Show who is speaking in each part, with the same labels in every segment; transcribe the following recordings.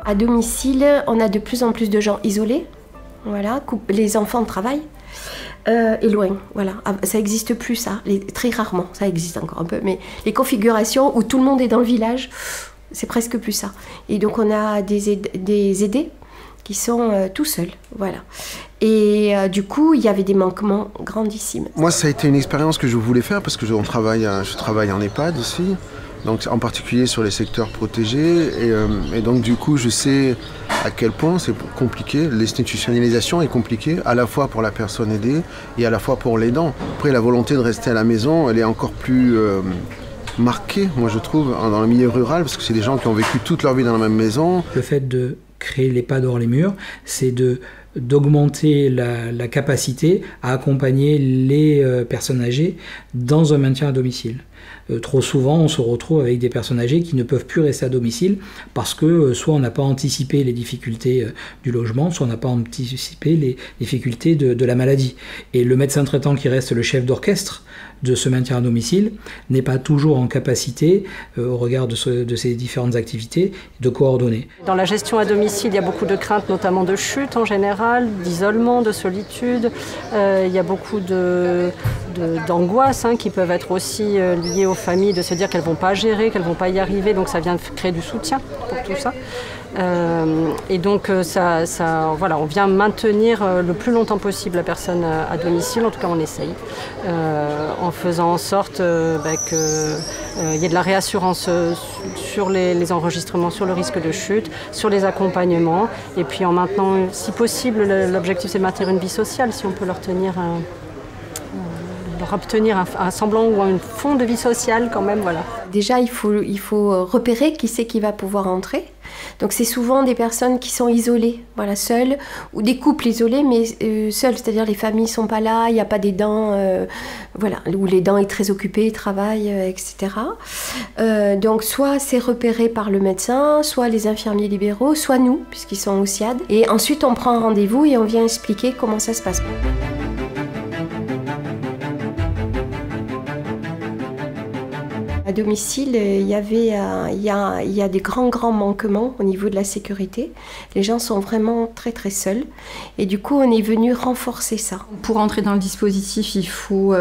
Speaker 1: À domicile, on a de plus en plus de gens isolés, voilà, les enfants travaillent. Et loin, voilà. Ça n'existe plus, ça. Très rarement, ça existe encore un peu, mais les configurations où tout le monde est dans le village, c'est presque plus ça. Et donc on a des aidés qui sont tout seuls, voilà. Et du coup, il y avait des manquements grandissimes.
Speaker 2: Moi, ça a été une expérience que je voulais faire parce que je travaille en EHPAD aussi, donc en particulier sur les secteurs protégés. Et donc du coup, je sais à quel point c'est compliqué. L'institutionnalisation est compliquée, à la fois pour la personne aidée et à la fois pour l'aidant. Après, la volonté de rester à la maison, elle est encore plus marquée, moi je trouve, dans le milieu rural, parce que c'est des gens qui ont vécu toute leur vie dans la même maison.
Speaker 3: Le fait de créer l'EHPAD hors les murs, c'est d'augmenter la capacité à accompagner les personnes âgées dans un maintien à domicile. Trop souvent, on se retrouve avec des personnes âgées qui ne peuvent plus rester à domicile parce que soit on n'a pas anticipé les difficultés du logement, soit on n'a pas anticipé les difficultés de la maladie. Et le médecin traitant qui reste le chef d'orchestre de ce maintien à domicile n'est pas toujours en capacité, au regard de ces différentes activités, de coordonner.
Speaker 4: Dans la gestion à domicile, il y a beaucoup de craintes, notamment de chute en général, d'isolement, de solitude. Il y a beaucoup d'angoisses qui peuvent être aussi liées aux familles, de se dire qu'elles ne vont pas gérer, qu'elles ne vont pas y arriver, donc ça vient de créer du soutien pour tout ça. Et donc voilà, on vient maintenir le plus longtemps possible la personne à domicile, en tout cas on essaye, en faisant en sorte qu'il y ait de la réassurance sur les enregistrements, sur le risque de chute, sur les accompagnements, et puis en maintenant, si possible, l'objectif c'est de maintenir une vie sociale, si on peut leur obtenir un semblant ou un fond de vie sociale quand même, voilà.
Speaker 1: Déjà, il faut repérer qui c'est qui va pouvoir entrer. Donc c'est souvent des personnes qui sont isolées, voilà, seules, ou des couples isolés, mais seuls, c'est-à-dire les familles ne sont pas là, il n'y a pas d'aidant, voilà, où l'aidant est très occupé, travaille, etc. Donc soit c'est repéré par le médecin, soit les infirmiers libéraux, soit nous, puisqu'ils sont au SIAD. Et ensuite on prend un rendez-vous et on vient expliquer comment ça se passe. À domicile, il y a des grands manquements au niveau de la sécurité. Les gens sont vraiment très seuls. Et du coup, on est venu renforcer ça.
Speaker 5: Pour entrer dans le dispositif, il faut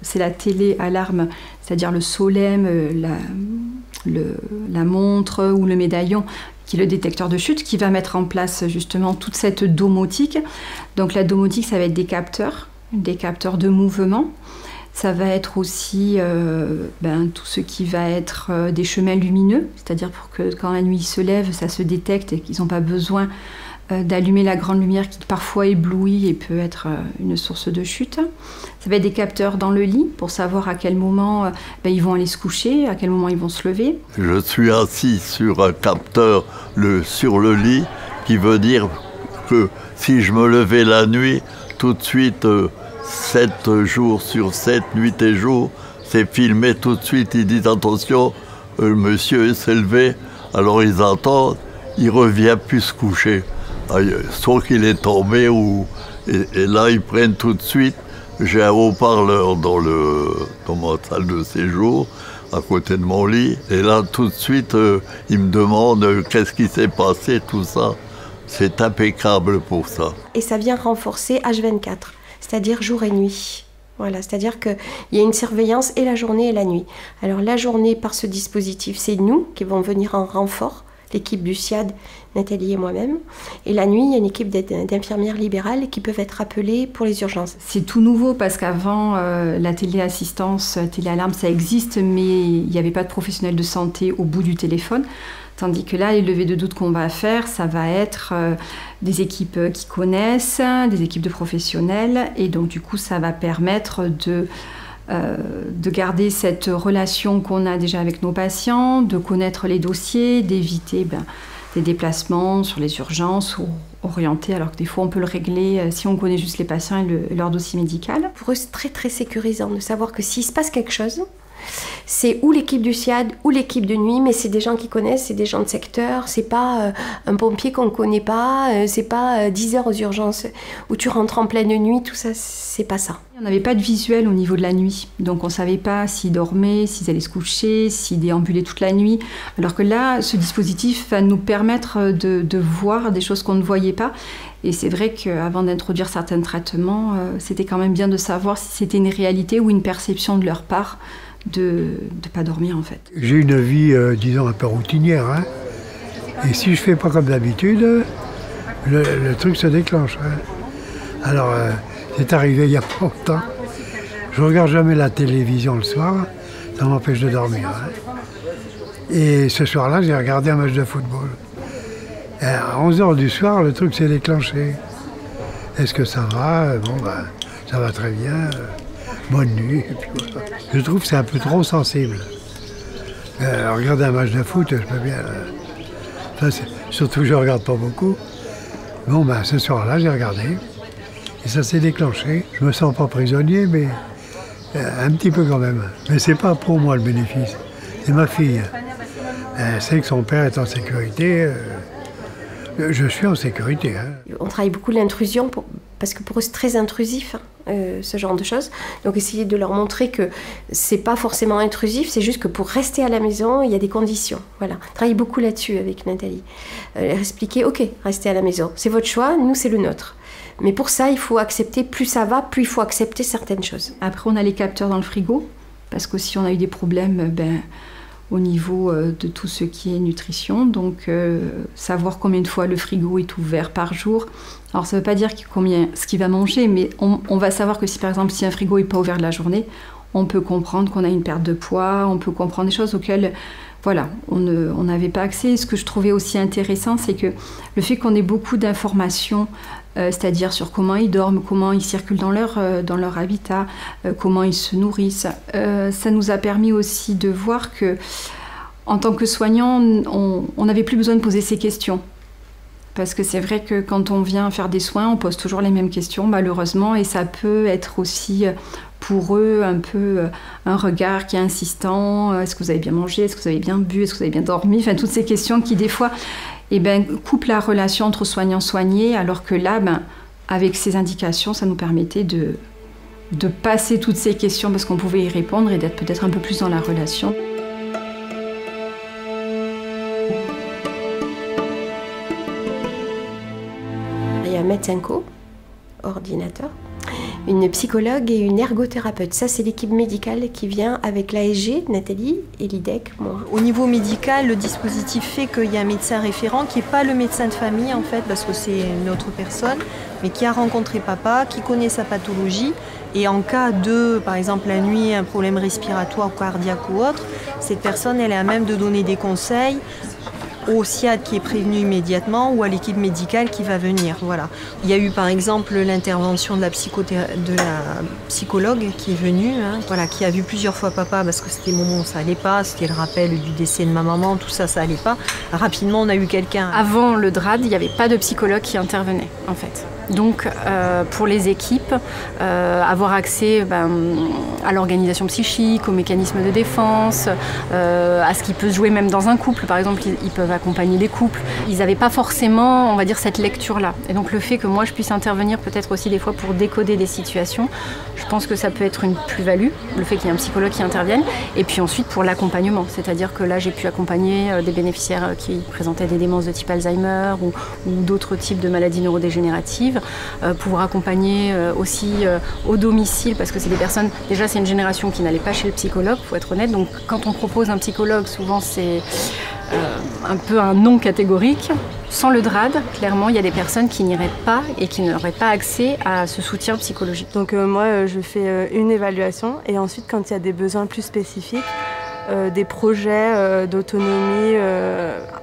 Speaker 5: c'est la télé-alarme, c'est-à-dire le solem, la montre ou le médaillon, qui est le détecteur de chute, qui va mettre en place justement toute cette domotique. Donc la domotique, ça va être des capteurs de mouvement. Ça va être aussi tout ce qui va être des chemins lumineux, c'est-à-dire pour que quand la nuit se lève, ça se détecte et qu'ils n'ont pas besoin d'allumer la grande lumière qui parfois éblouit et peut être une source de chute. Ça va être des capteurs dans le lit pour savoir à quel moment ils vont aller se coucher, à quel moment ils vont se lever.
Speaker 6: Je suis assis sur un capteur sur le lit, qui veut dire que si je me levais la nuit, tout de suite... 7 jours sur 7, nuit et jour, c'est filmé tout de suite. Ils disent attention, le monsieur s'est levé, alors ils attendent, il revient plus se coucher. Soit qu'il est tombé, et là ils prennent tout de suite. J'ai un haut-parleur dans ma salle de séjour, à côté de mon lit, et là tout de suite ils me demandent qu'est-ce qui s'est passé, tout ça. C'est impeccable pour ça.
Speaker 1: Et ça vient renforcer H24. C'est-à-dire jour et nuit. Voilà, c'est-à-dire qu'il y a une surveillance et la journée et la nuit. Alors la journée, par ce dispositif, c'est nous qui vont venir en renfort, l'équipe du SIAD, Nathalie et moi-même. Et la nuit, il y a une équipe d'infirmières libérales qui peuvent être appelées pour les urgences.
Speaker 5: C'est tout nouveau parce qu'avant, la téléassistance, téléalarme, ça existe, mais il n'y avait pas de professionnels de santé au bout du téléphone. Tandis que là, les levées de doute qu'on va faire, ça va être des équipes qui connaissent, des équipes de professionnels. Et donc, du coup, ça va permettre de garder cette relation qu'on a déjà avec nos patients, de connaître les dossiers, d'éviter des déplacements sur les urgences ou orientés, alors que des fois, on peut le régler si on connaît juste les patients et leur dossier médical.
Speaker 1: Pour eux, c'est très sécurisant de savoir que s'il se passe quelque chose, C'est ou l'équipe du SIAD ou l'équipe de nuit, mais c'est des gens qui connaissent, c'est des gens de secteur, c'est pas un pompier qu'on ne connaît pas, c'est pas 10 heures aux urgences où tu rentres en pleine nuit, tout ça, c'est pas ça.
Speaker 5: On n'avait pas de visuel au niveau de la nuit, donc on ne savait pas s'ils dormaient, s'ils allaient se coucher, s'ils déambulaient toute la nuit, alors que là, ce dispositif va nous permettre de voir des choses qu'on ne voyait pas. Et c'est vrai qu'avant d'introduire certains traitements, c'était quand même bien de savoir si c'était une réalité ou une perception de leur part de ne pas dormir en fait.
Speaker 7: J'ai une vie, disons, un peu routinière, hein. Et si je fais pas comme d'habitude, le truc se déclenche. Hein. Alors, c'est arrivé il y a pas longtemps. Je regarde jamais la télévision le soir, ça m'empêche de dormir. Hein. Et ce soir-là, j'ai regardé un match de football. Et à 11h du soir, le truc s'est déclenché. Est-ce que ça va? Bon, ben, ça va très bien. Bonne nuit. Et puis voilà. Je trouve que c'est un peu trop sensible. Regarder un match de foot, je peux bien. Surtout que je ne regarde pas beaucoup. Bon, ben, ce soir-là, j'ai regardé. Et ça s'est déclenché. Je me sens pas prisonnier, mais un petit peu quand même. Mais c'est pas pour moi le bénéfice. C'est ma fille. Elle sait que son père est en sécurité. Je suis en sécurité. Hein.
Speaker 1: On travaille beaucoup l'intrusion parce que pour eux c'est très intrusif, ce genre de choses. Donc essayer de leur montrer que c'est pas forcément intrusif, c'est juste que pour rester à la maison, il y a des conditions. Voilà. On travaille beaucoup là-dessus avec Nathalie. Expliquer, ok, restez à la maison, c'est votre choix, nous c'est le nôtre. Mais pour ça, il faut accepter, plus ça va, plus il faut accepter certaines choses.
Speaker 5: Après, on a les capteurs dans le frigo, parce qu'aussi on a eu des problèmes au niveau de tout ce qui est nutrition. Donc, savoir combien de fois le frigo est ouvert par jour. Alors, ça ne veut pas dire ce qu'il va manger, mais on va savoir que si, par exemple, si un frigo n'est pas ouvert de la journée, on peut comprendre qu'on a une perte de poids, on peut comprendre des choses auxquelles... Voilà, on n'avait pas accès. Ce que je trouvais aussi intéressant, c'est que le fait qu'on ait beaucoup d'informations, c'est-à-dire sur comment ils dorment, comment ils circulent dans leur habitat, comment ils se nourrissent, ça nous a permis aussi de voir que, en tant que soignant, on n'avait plus besoin de poser ces questions. Parce que c'est vrai que quand on vient faire des soins, on pose toujours les mêmes questions, malheureusement, et ça peut être aussi... pour eux, un peu un regard qui est insistant. Est-ce que vous avez bien mangé? Est-ce que vous avez bien bu? Est-ce que vous avez bien dormi? Enfin, toutes ces questions qui, des fois, coupent la relation entre soignant-soigné, alors que là, avec ces indications, ça nous permettait de passer toutes ces questions parce qu'on pouvait y répondre et d'être peut-être un peu plus dans la relation.
Speaker 1: Il y a un médecin co, ordinateur, une psychologue et une ergothérapeute. Ça, c'est l'équipe médicale qui vient avec l'ASG, Nathalie, et l'IDEC, moi.
Speaker 8: Au niveau médical, le dispositif fait qu'il y a un médecin référent qui n'est pas le médecin de famille, en fait, parce que c'est une autre personne, mais qui a rencontré papa, qui connaît sa pathologie. Et en cas de, par exemple, la nuit, un problème respiratoire, cardiaque ou autre, cette personne, elle est à même de donner des conseils au SIAD qui est prévenu immédiatement ou à l'équipe médicale qui va venir. Voilà. Il y a eu par exemple l'intervention de la psychologue qui est venue, voilà, qui a vu plusieurs fois papa parce que c'était le moment où ça allait pas, c'était le rappel du décès de ma maman, tout ça, ça allait pas. Rapidement, on a eu quelqu'un.
Speaker 4: Avant le DRAD, il n'y avait pas de psychologue qui intervenait en fait. Donc pour les équipes, avoir accès à l'organisation psychique, aux mécanismes de défense, à ce qui peut se jouer même dans un couple. Par exemple, ils peuvent accompagner des couples. Ils n'avaient pas forcément, on va dire, cette lecture-là. Et donc le fait que moi je puisse intervenir peut-être aussi des fois pour décoder des situations, je pense que ça peut être une plus-value, le fait qu'il y ait un psychologue qui intervienne. Et puis ensuite pour l'accompagnement, c'est-à-dire que là j'ai pu accompagner des bénéficiaires qui présentaient des démences de type Alzheimer ou d'autres types de maladies neurodégénératives. Pouvoir accompagner aussi au domicile, parce que c'est des personnes, déjà c'est une génération qui n'allait pas chez le psychologue, il faut être honnête, donc quand on propose un psychologue, souvent c'est un peu un non catégorique. Sans le DRAD, clairement, il y a des personnes qui n'iraient pas et qui n'auraient pas accès à ce soutien psychologique.
Speaker 9: Donc moi, je fais une évaluation et ensuite, quand il y a des besoins plus spécifiques, des projets d'autonomie,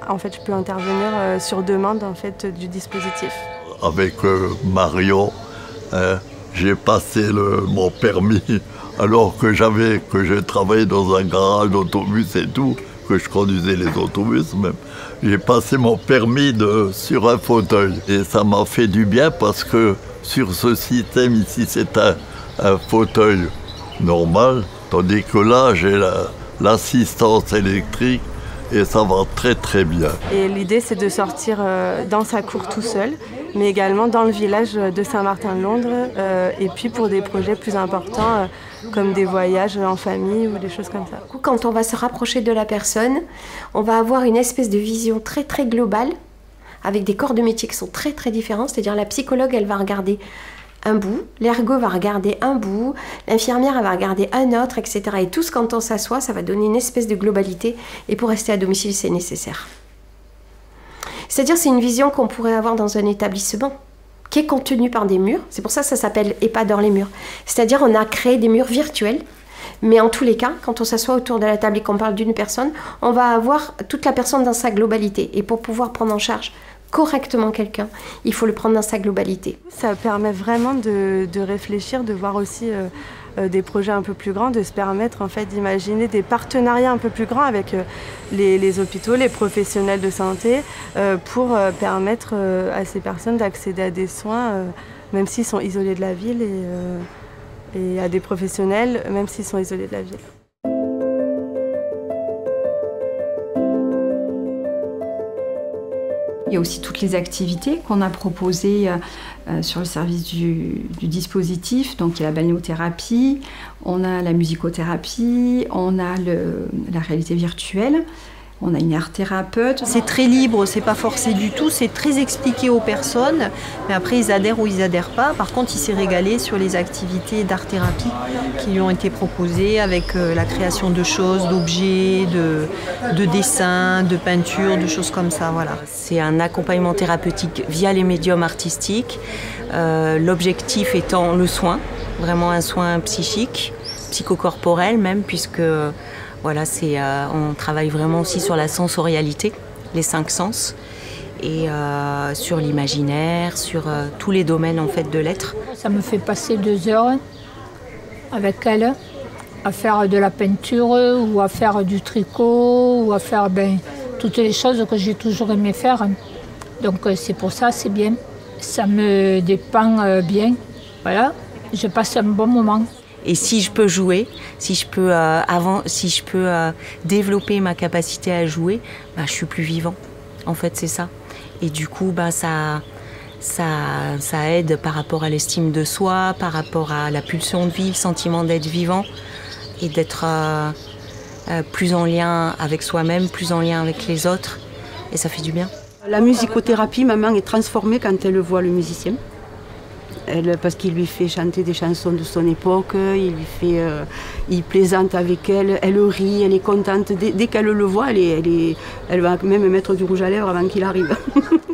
Speaker 9: en fait, je peux intervenir sur demande en fait, du dispositif.
Speaker 6: Avec Marion, j'ai passé mon permis alors que j'ai travaillé dans un garage d'autobus et tout, que je conduisais les autobus même. J'ai passé mon permis sur un fauteuil et ça m'a fait du bien parce que sur ce système ici, c'est un fauteuil normal, Tandis que là, j'ai l'assistance électrique et ça va très très bien.
Speaker 9: Et l'idée, c'est de sortir dans sa cour tout seul, mais également dans le village de Saint-Martin-de-Londres, et puis pour des projets plus importants, comme des voyages en famille ou des choses comme ça.
Speaker 1: Quand on va se rapprocher de la personne, on va avoir une espèce de vision très très globale, avec des corps de métier qui sont très très différents, c'est-à-dire la psychologue, elle va regarder un bout, l'ergo va regarder un bout, l'infirmière elle va regarder un autre, etc. Et tous, quand on s'assoit, ça va donner une espèce de globalité, et pour rester à domicile, c'est nécessaire. C'est-à-dire c'est une vision qu'on pourrait avoir dans un établissement, qui est contenue par des murs, c'est pour ça que ça s'appelle EHPAD hors les murs. C'est-à-dire on a créé des murs virtuels, mais en tous les cas, quand on s'assoit autour de la table et qu'on parle d'une personne, on va avoir toute la personne dans sa globalité. Et pour pouvoir prendre en charge correctement quelqu'un, il faut le prendre dans sa globalité.
Speaker 9: Ça permet vraiment de réfléchir, de voir aussi des projets un peu plus grands, de se permettre en fait d'imaginer des partenariats un peu plus grands avec les hôpitaux, les professionnels de santé, pour permettre à ces personnes d'accéder à des soins, même s'ils sont isolés de la ville, et à des professionnels, même s'ils sont isolés de la ville.
Speaker 5: Il y a aussi toutes les activités qu'on a proposées sur le service du dispositif. Donc il y a la balnéothérapie, on a la musicothérapie, on a la réalité virtuelle, on a une art thérapeute.
Speaker 8: C'est très libre, c'est pas forcé du tout, c'est très expliqué aux personnes, mais après ils adhèrent ou ils adhèrent pas. Par contre, il s'est régalé sur les activités d'art thérapie qui lui ont été proposées avec la création de choses, d'objets, de dessins, de peintures, de choses comme ça. Voilà.
Speaker 10: C'est un accompagnement thérapeutique via les médiums artistiques, l'objectif étant le soin, vraiment un soin psychique, psychocorporel même, puisque voilà, on travaille vraiment aussi sur la sensorialité, les 5 sens, et sur l'imaginaire, sur tous les domaines en fait de l'être.
Speaker 11: Ça me fait passer 2 heures avec elle à faire de la peinture ou à faire du tricot ou à faire toutes les choses que j'ai toujours aimé faire. Donc c'est pour ça, c'est bien. Ça me dépeint bien. Voilà, je passe un bon moment.
Speaker 10: Et si je peux jouer, si je peux développer ma capacité à jouer, je suis plus vivant. En fait, c'est ça. Et du coup, ça aide par rapport à l'estime de soi, par rapport à la pulsion de vie, le sentiment d'être vivant et d'être plus en lien avec soi-même, plus en lien avec les autres. Et ça fait du bien.
Speaker 12: La musicothérapie, maman est transformée quand elle voit le musicien. Parce qu'il lui fait chanter des chansons de son époque, il plaisante avec elle, elle rit, elle est contente. Dès qu'elle le voit, elle va même mettre du rouge à lèvres avant qu'il arrive.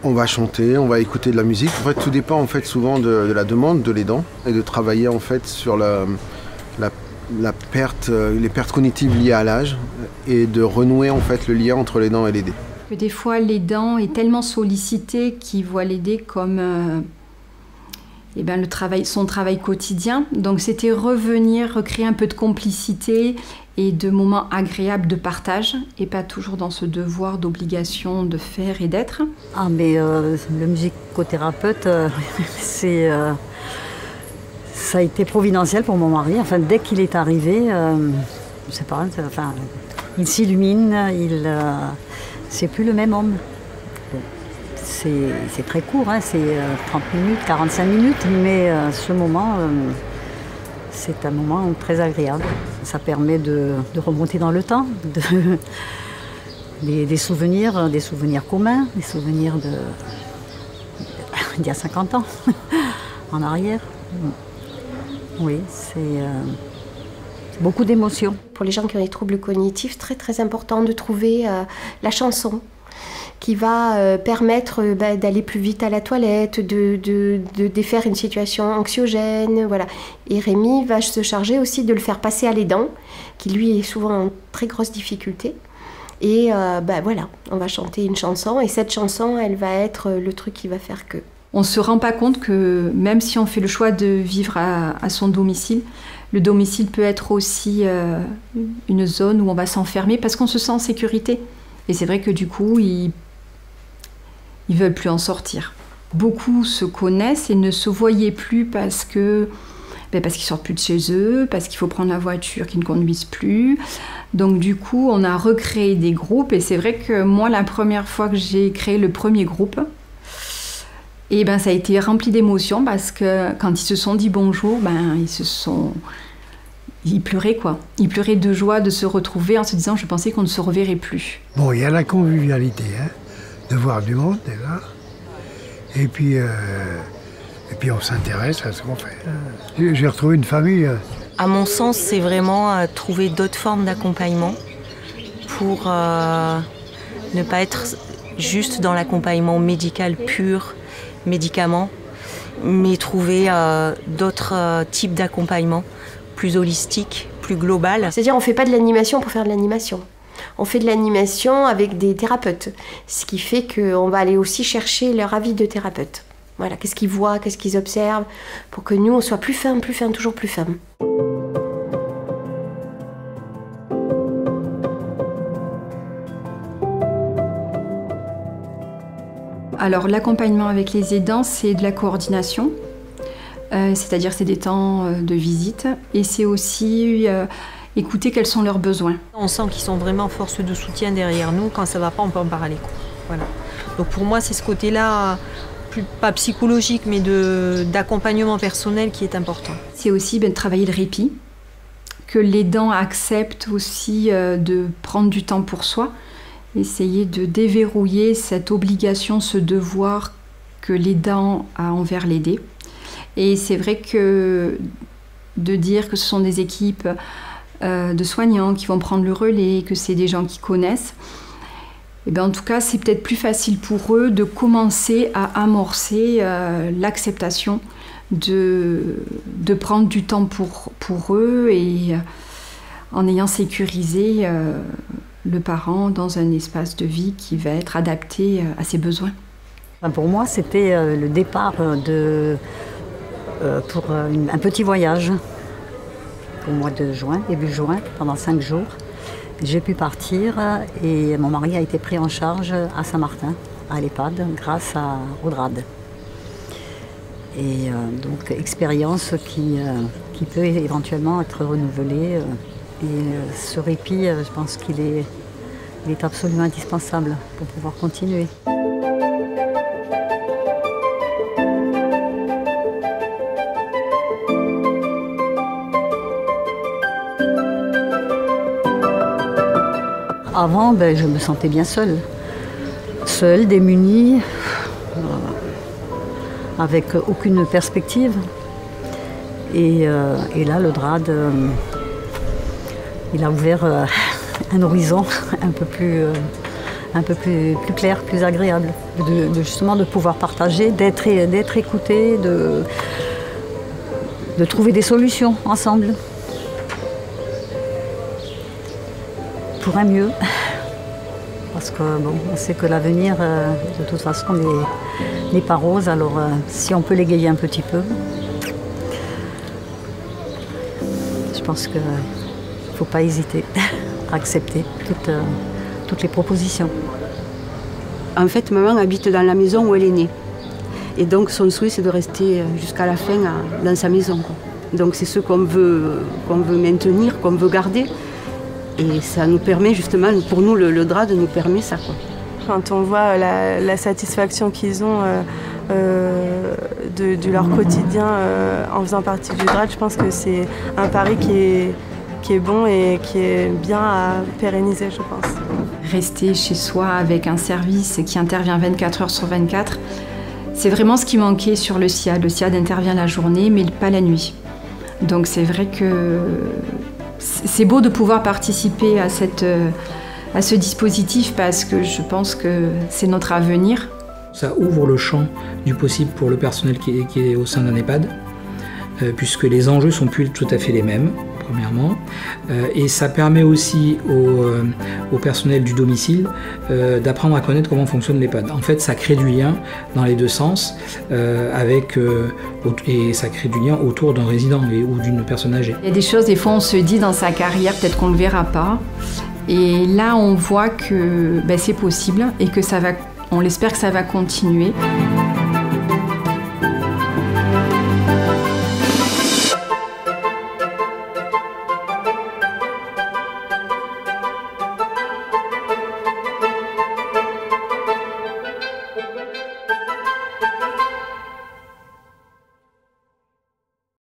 Speaker 2: On va chanter, on va écouter de la musique. En fait, tout dépend en fait, souvent de la demande de l'aidant et de travailler en fait, sur les pertes cognitives liées à l'âge et de renouer en fait, le lien entre l'aidant et l'aidé.
Speaker 5: Des fois, l'aidant est tellement sollicité qu'il voit l'aidé comme son travail quotidien. Donc c'était recréer un peu de complicité et de moments agréables de partage et pas toujours dans ce devoir d'obligation de faire et d'être.
Speaker 13: Ah mais le musicothérapeute, ça a été providentiel pour mon mari. Enfin, dès qu'il est arrivé, je sais pas, il s'illumine, c'est plus le même homme. C'est très court, hein, c'est 30 minutes, 45 minutes, mais ce moment, c'est un moment très agréable. Ça permet de remonter dans le temps, des souvenirs communs, des souvenirs d'il y a 50 ans, en arrière. Oui, c'est beaucoup d'émotions.
Speaker 1: Pour les gens qui ont des troubles cognitifs, très très important de trouver la chanson qui va permettre d'aller plus vite à la toilette, de défaire une situation anxiogène, voilà. Et Rémi va se charger aussi de le faire passer à l'aidant, qui lui est souvent en très grosse difficulté. Et voilà, on va chanter une chanson, et cette chanson, elle va être le truc qui va faire que...
Speaker 5: On ne se rend pas compte que même si on fait le choix de vivre à son domicile, le domicile peut être aussi une zone où on va s'enfermer parce qu'on se sent en sécurité. Et c'est vrai que du coup, ils veulent plus en sortir. Beaucoup se connaissent et ne se voyaient plus parce que Parce qu'ils sortent plus de chez eux, parce qu'il faut prendre la voiture, qu'ils ne conduisent plus. Donc du coup, on a recréé des groupes et c'est vrai que moi, la première fois que j'ai créé le premier groupe, et ça a été rempli d'émotions parce que quand ils se sont dit bonjour, ils pleuraient quoi. Ils pleuraient de joie de se retrouver en se disant je pensais qu'on ne se reverrait plus.
Speaker 7: Bon, il y a la convivialité, de voir du monde déjà. Et puis on s'intéresse à ce qu'on fait. J'ai retrouvé une famille.
Speaker 10: À mon sens, c'est vraiment trouver d'autres formes d'accompagnement pour ne pas être juste dans l'accompagnement médical pur, médicaments, mais trouver d'autres types d'accompagnement plus holistiques, plus global.
Speaker 1: C'est-à-dire on ne fait pas de l'animation pour faire de l'animation. On fait de l'animation avec des thérapeutes, ce qui fait qu'on va aller aussi chercher leur avis de thérapeute. Voilà, qu'est-ce qu'ils voient, qu'est-ce qu'ils observent, pour que nous on soit plus ferme, toujours plus ferme.
Speaker 5: Alors l'accompagnement avec les aidants, c'est de la coordination, c'est-à-dire c'est des temps de visite et c'est aussi écouter quels sont leurs besoins.
Speaker 8: On sent qu'ils sont vraiment force de soutien derrière nous. Quand ça ne va pas, on peut en parler. Voilà. Donc pour moi, c'est ce côté-là, pas psychologique, mais d'accompagnement personnel qui est important.
Speaker 5: C'est aussi de travailler le répit, que l'aidant accepte aussi de prendre du temps pour soi, essayer de déverrouiller cette obligation, ce devoir que l'aidant a envers l'aidé. Et c'est vrai que de dire que ce sont des équipes de soignants qui vont prendre le relais, que c'est des gens qui connaissent, en tout cas c'est peut-être plus facile pour eux de commencer à amorcer l'acceptation de prendre du temps pour eux et en ayant sécurisé le parent dans un espace de vie qui va être adapté à ses besoins.
Speaker 13: Pour moi, c'était le départ pour un petit voyage au mois de juin, début juin, pendant 5 jours. J'ai pu partir et mon mari a été pris en charge à Saint-Martin, à l'EHPAD, grâce au DRAD. Et donc, expérience qui peut éventuellement être renouvelée. Et ce répit, je pense qu'il est absolument indispensable pour pouvoir continuer. Avant, je me sentais bien seule. Seule, démunie, avec aucune perspective. Et là, le DRAD, il a ouvert un horizon un peu plus clair, plus agréable. Justement de pouvoir partager, d'être écouté, de trouver des solutions ensemble. Pour un mieux. Parce que on sait que l'avenir, de toute façon, n'est pas rose. Alors si on peut l'égayer un petit peu, je pense qu'il ne faut pas hésiter à accepter toutes les propositions.
Speaker 12: En fait, maman habite dans la maison où elle est née. Et donc son souhait, c'est de rester jusqu'à la fin dans sa maison. Donc c'est ce qu'on veut maintenir, qu'on veut garder. Et ça nous permet justement, pour nous, le DRAD nous permet ça.
Speaker 9: Quand on voit la satisfaction qu'ils ont de leur quotidien en faisant partie du DRAD, je pense que c'est un pari qui est bon et qui est bien à pérenniser, je pense.
Speaker 5: Rester chez soi avec un service qui intervient 24 heures sur 24, c'est vraiment ce qui manquait sur le SIAD. Le SIAD intervient la journée, mais pas la nuit. Donc c'est vrai que c'est beau de pouvoir participer à ce dispositif parce que je pense que c'est notre avenir.
Speaker 3: Ça ouvre le champ du possible pour le personnel qui est au sein d'un EHPAD, puisque les enjeux sont plus tout à fait les mêmes, premièrement. Et ça permet aussi au personnel du domicile d'apprendre à connaître comment fonctionne l'EHPAD. En fait, ça crée du lien dans les deux sens, et ça crée du lien autour d'un résident ou d'une personne âgée.
Speaker 5: Il y a des choses, des fois, on se dit dans sa carrière, peut-être qu'on ne le verra pas. Et là, on voit que c'est possible et que on l'espère que ça va continuer.